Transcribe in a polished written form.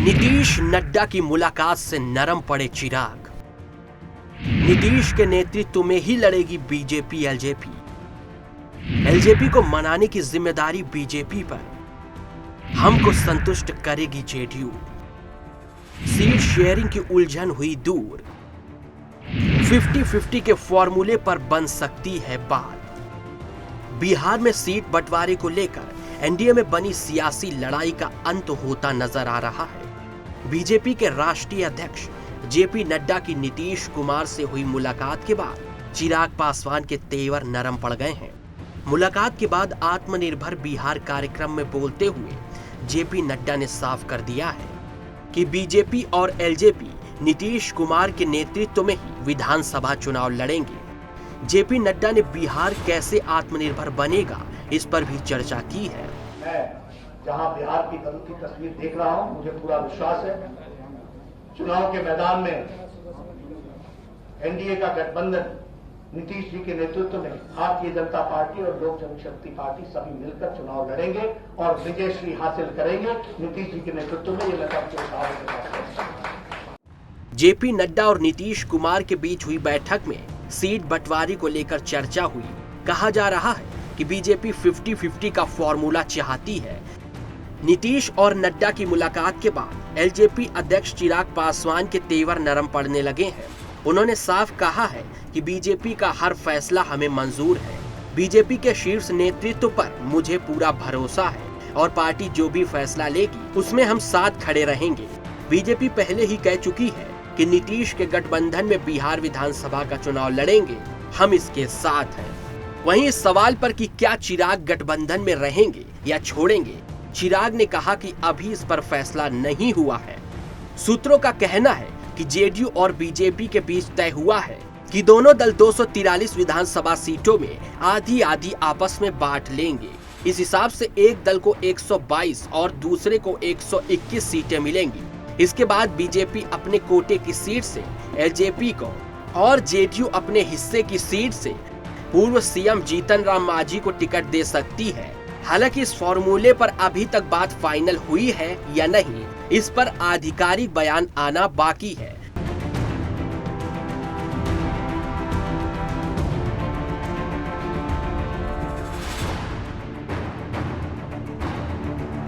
नीतीश नड्डा की मुलाकात से नरम पड़े चिराग। नीतीश के नेतृत्व में ही लड़ेगी बीजेपी एलजेपी। एलजेपी को मनाने की जिम्मेदारी बीजेपी पर, हमको संतुष्ट करेगी जेडीयू। सीट शेयरिंग की उलझन हुई दूर, 50-50 के फॉर्मूले पर बन सकती है बात। बिहार में सीट बंटवारे को लेकर एनडीए में बनी सियासी लड़ाई का अंत होता नजर आ रहा है। बीजेपी के राष्ट्रीय अध्यक्ष जेपी नड्डा की नीतीश कुमार से हुई मुलाकात के बाद चिराग पासवान के तेवर नरम पड़ गए हैं। मुलाकात के बाद आत्मनिर्भर बिहार कार्यक्रम में बोलते हुए जेपी नड्डा ने साफ कर दिया है कि बीजेपी और एलजेपी नीतीश कुमार के नेतृत्व में ही विधानसभा चुनाव लड़ेंगे। जेपी नड्डा ने बिहार कैसे आत्मनिर्भर बनेगा, इस पर भी चर्चा की है। जहां बिहार की बदलती तस्वीर देख रहा हूं, मुझे पूरा विश्वास है चुनाव के मैदान में एनडीए का गठबंधन नीतीश जी के नेतृत्व में भारतीय जनता पार्टी और लोक जनशक्ति पार्टी सभी मिलकर चुनाव लड़ेंगे और विजयश्री हासिल करेंगे नीतीश जी के नेतृत्व में। ये मैं जेपी नड्डा और नीतीश कुमार के बीच हुई बैठक में सीट बंटवारे को लेकर चर्चा हुई। कहा जा रहा है कि बीजेपी 50-50 का फॉर्मूला चाहती है। नीतीश और नड्डा की मुलाकात के बाद एलजेपी अध्यक्ष चिराग पासवान के तेवर नरम पड़ने लगे हैं। उन्होंने साफ कहा है कि बीजेपी का हर फैसला हमें मंजूर है। बीजेपी के शीर्ष नेतृत्व पर मुझे पूरा भरोसा है और पार्टी जो भी फैसला लेगी उसमें हम साथ खड़े रहेंगे। बीजेपी पहले ही कह चुकी है कि नीतीश के गठबंधन में बिहार विधानसभा का चुनाव लड़ेंगे, हम इसके साथ हैं। वहीं इस सवाल पर कि क्या चिराग गठबंधन में रहेंगे या छोड़ेंगे, चिराग ने कहा कि अभी इस पर फैसला नहीं हुआ है। सूत्रों का कहना है कि जेडीयू और बीजेपी के बीच तय हुआ है कि दोनों दल 243 विधानसभा सीटों में आधी आधी आपस में बांट लेंगे। इस हिसाब से एक दल को 122 और दूसरे को 121 सीटें मिलेंगी। इसके बाद बीजेपी अपने कोटे की सीट से एलजेपी को और जेडीयू अपने हिस्से की सीट से पूर्व सीएम जीतन राम मांझी को टिकट दे सकती है। हालांकि इस फॉर्मूले पर अभी तक बात फाइनल हुई है या नहीं, इस पर आधिकारिक बयान आना बाकी है।